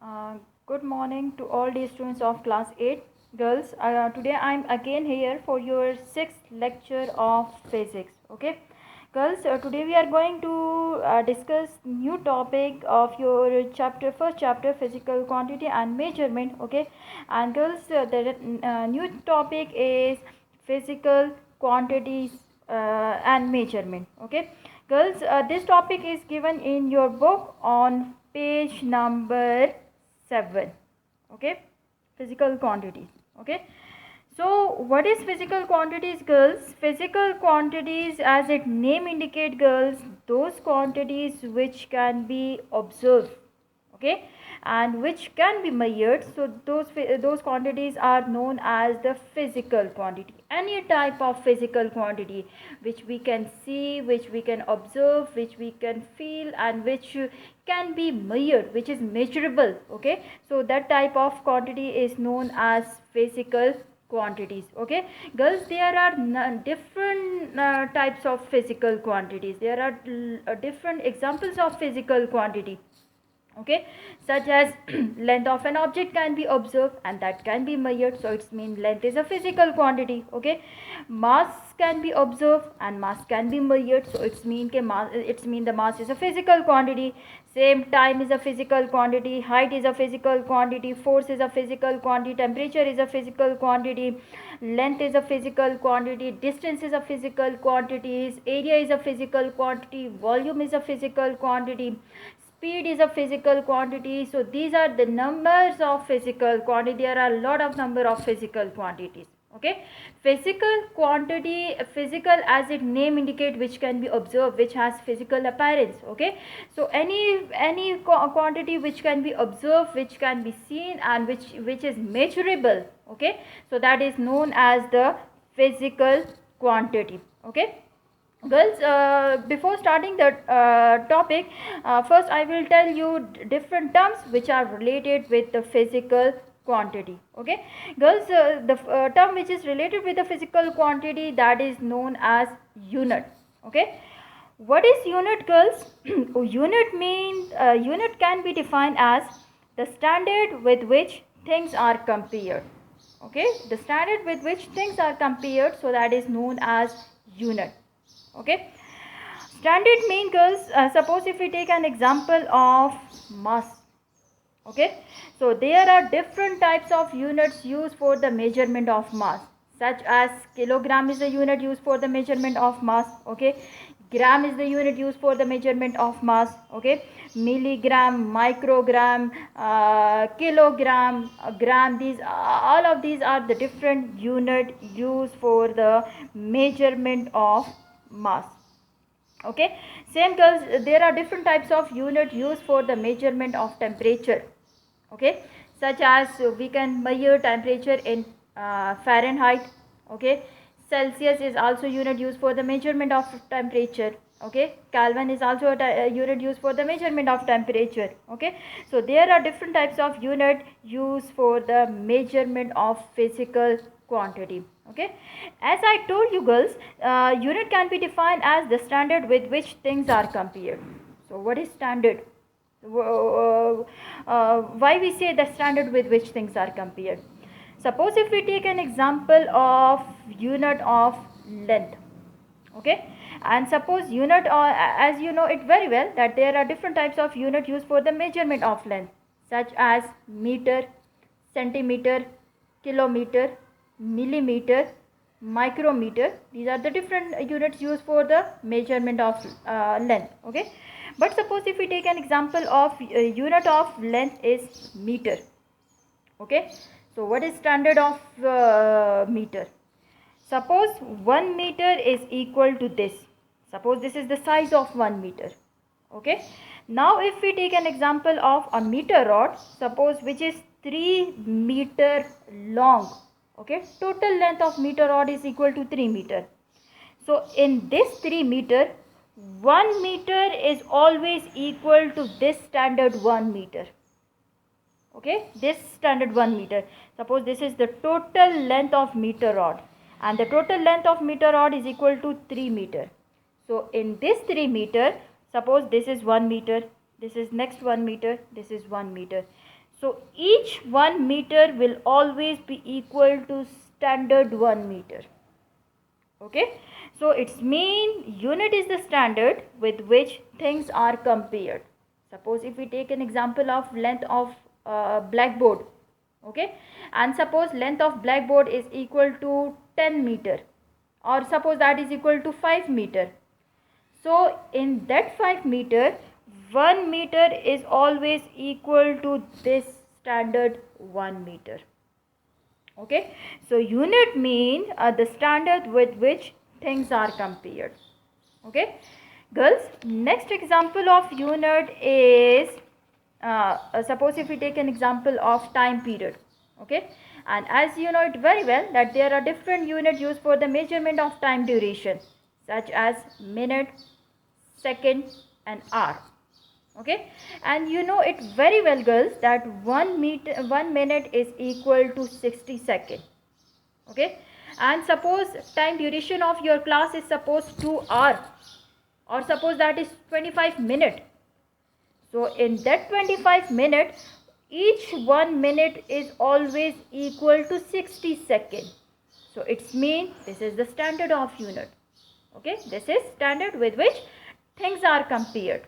Uh, Good morning to all the students of class 8 girls. Today I am again here for your 6th lecture of physics. Okay girls, today we are going to discuss new topic of your first chapter, physical quantity and measurement. Okay, and girls, the new topic is physical quantities and measurement. Okay girls, this topic is given in your book on page number 7. Okay, physical quantities. Okay, so what is physical quantities, girls? Physical quantities, as its name indicate, girls, those quantities which can be observed, okay, and which can be measured. So those quantities are known as the physical quantity. Any type of physical quantity which we can see, which we can observe, which we can feel, and which can be measured, which is measurable. Okay, so that type of quantity is known as physical quantities. Okay girls, there are different types of physical quantities. There are different examples of physical quantity. Okay, such as length of an object can be observed and that can be measured, so it's mean length is a physical quantity. Okay, mass can be observed and mass can be measured, so it's mean the mass is a physical quantity. Same, time is a physical quantity, height is a physical quantity, force is a physical quantity, temperature is a physical quantity, length is a physical quantity, distance is a physical quantities, area is a physical quantity, volume is a physical quantity, speed is a physical quantity. So these are the numbers of physical quantity. There are a lot of number of physical quantities. Okay, physical quantity, physical as its name indicate, which can be observed, which has physical appearance. Okay, so any quantity which can be observed, which can be seen, and which is measurable. Okay, so that is known as the physical quantity. Okay girls, before starting the topic, first I will tell you different terms which are related with the physical quantity. Okay girls, the term which is related with the physical quantity, that is known as unit. Okay, what is unit, girls? Unit means unit can be defined as the standard with which things are compared. Okay, the standard with which things are compared, so that is known as unit. Okay, standard mean, girls, suppose if we take an example of mass. Okay, so there are different types of units used for the measurement of mass, such as kilogram is the unit used for the measurement of mass. Okay, gram is the unit used for the measurement of mass. Okay, milligram, microgram, kilogram, gram, these all of these are the different unit used for the measurement of mass. Okay, same, girls, there are different types of unit used for the measurement of temperature. Okay, such as we can measure temperature in Fahrenheit. Okay, Celsius is also unit used for the measurement of temperature. Okay, Kelvin is also a unit used for the measurement of temperature. Okay, so there are different types of unit used for the measurement of physical quantity. Okay, as I told you, girls, unit can be defined as the standard with which things are compared. So what is standard? Why we say the standard with which things are compared? Suppose if we take an example of unit of length. Okay, and suppose unit, as you know it very well, that there are different types of unit used for the measurement of length, such as meter, centimeter, kilometer, millimeter, micrometer. These are the different units used for the measurement of length. Okay, but suppose if we take an example of unit of length is meter. Okay, so what is standard of meter? Suppose 1 meter is equal to this. Suppose this is the size of 1 meter. Okay, now if we take an example of a meter rod, suppose which is 3 meter long. Okay, total length of meter rod is equal to 3 meter. So in this 3 meter, 1 meter is always equal to this standard 1 meter. Okay, this standard 1 meter. Suppose this is the total length of meter rod, and the total length of meter rod is equal to 3 meter. So in this 3 meter, suppose this is 1 meter, this is next 1 meter, this is 1 meter. So each 1 meter will always be equal to standard 1 meter. Okay, so its mean unit is the standard with which things are compared. Suppose if we take an example of length of blackboard, okay, and suppose length of blackboard is equal to 10 meter, or suppose that is equal to 5 meter. So in that 5 meter, 1 meter is always equal to this standard 1 meter. Okay, so unit mean the standard with which things are compared. Okay, girls, next example of unit is suppose if we take an example of time period. Okay, and as you know it very well that there are different units used for the measurement of time duration, such as minute, second and hour. Okay, and you know it very well, girls, that 1 minute is equal to 60 seconds. Okay, and suppose time duration of your class is suppose 2 hours, or suppose that is 25 minutes. So in that 25 minutes, each 1 minute is always equal to 60 seconds. So it's mean this is the standard of unit. Okay, this is standard with which things are compared.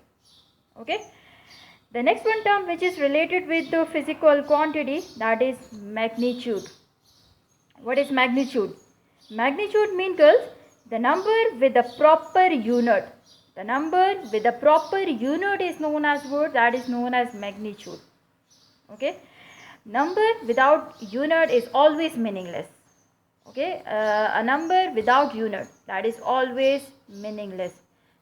Okay, the next one term which is related with the physical quantity, that is magnitude. What is magnitude? Magnitude means, girls, the number with the proper unit. The number with the proper unit is known as what? That is known as magnitude. Okay, number without unit is always meaningless. Okay, a number without unit, that is always meaningless.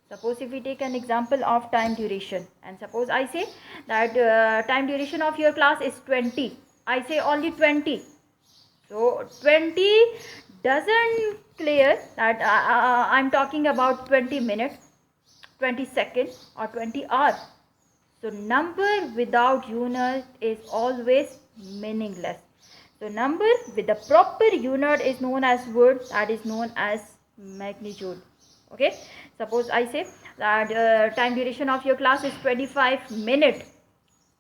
Suppose if we take an example of time duration, and suppose I say that time duration of your class is 20. I say only 20. So 20 doesn't clear that I'm talking about 20 minutes, 20 seconds or 20 hours. So number without unit is always meaningless. So number with the proper unit is known as word, that is known as magnitude. Okay, suppose I say that time duration of your class is 25 minutes.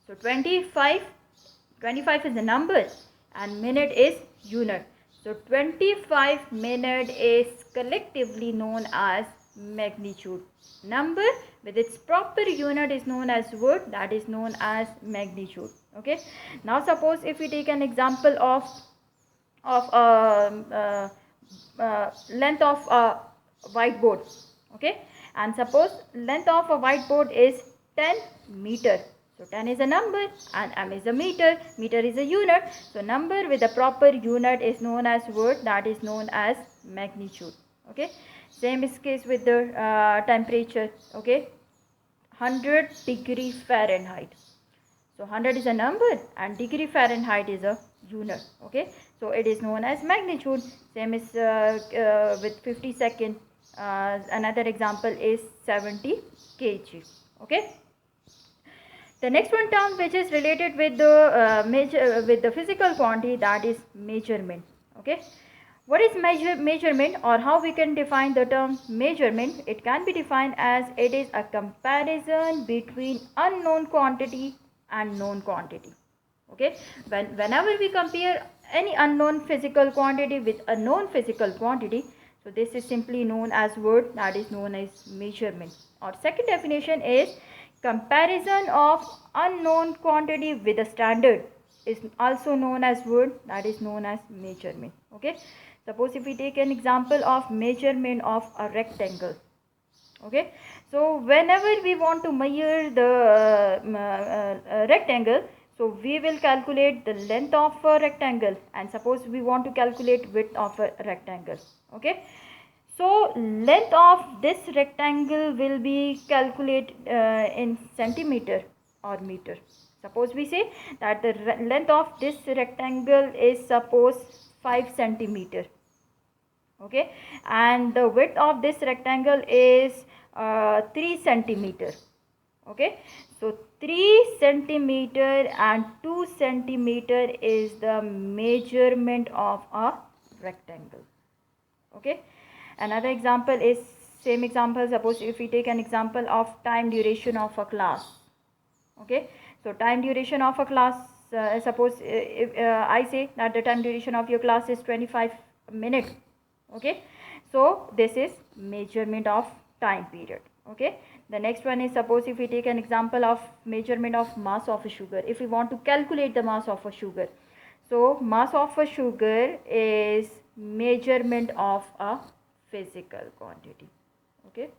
So 25 is the number and minute is unit. So 25 minute is collectively known as magnitude. Number with its proper unit is known as word, that is known as magnitude. Okay, now suppose if we take an example of length of a whiteboard. Okay, and suppose length of a whiteboard is 10 meter. So 10 is a number and m is a meter. Meter is a unit. So number with the proper unit is known as word, that is known as magnitude. Okay, same is case with the temperature. Okay, 100 degree Fahrenheit. So 100 is a number and degree Fahrenheit is a unit. Okay, so it is known as magnitude. Same is with 50 seconds. Another example is 70 kg. Okay, the next one term which is related with the with the physical quantity, that is measurement. Okay, what is measurement, or how we can define the term measurement? It can be defined as it is a comparison between unknown quantity and known quantity. Okay, whenever we compare any unknown physical quantity with a known physical quantity, so this is simply known as word, that is known as measurement. Or second definition is comparison of unknown quantity with a standard is also known as word, that is known as measurement. Okay, suppose if we take an example of measurement of a rectangle. Okay, so whenever we want to measure the rectangle, so we will calculate the length of a rectangle, and suppose we want to calculate width of a rectangle. Okay, so length of this rectangle will be calculated in centimeter or meter. Suppose we say that the length of this rectangle is suppose 5 centimeter. Okay, and the width of this rectangle is 3 centimeter. Okay, so 3 centimeter and 2 centimeter is the measurement of a rectangle. Okay, another example is same example. Suppose if we take an example of time duration of a class. Okay, so time duration of a class suppose if I say that the time duration of your class is 25 minutes. Okay, so this is measurement of time period. Okay, the next one is, suppose if we take an example of measurement of mass of a sugar. If we want to calculate the mass of a sugar, so mass of a sugar is measurement of a physical quantity. Okay.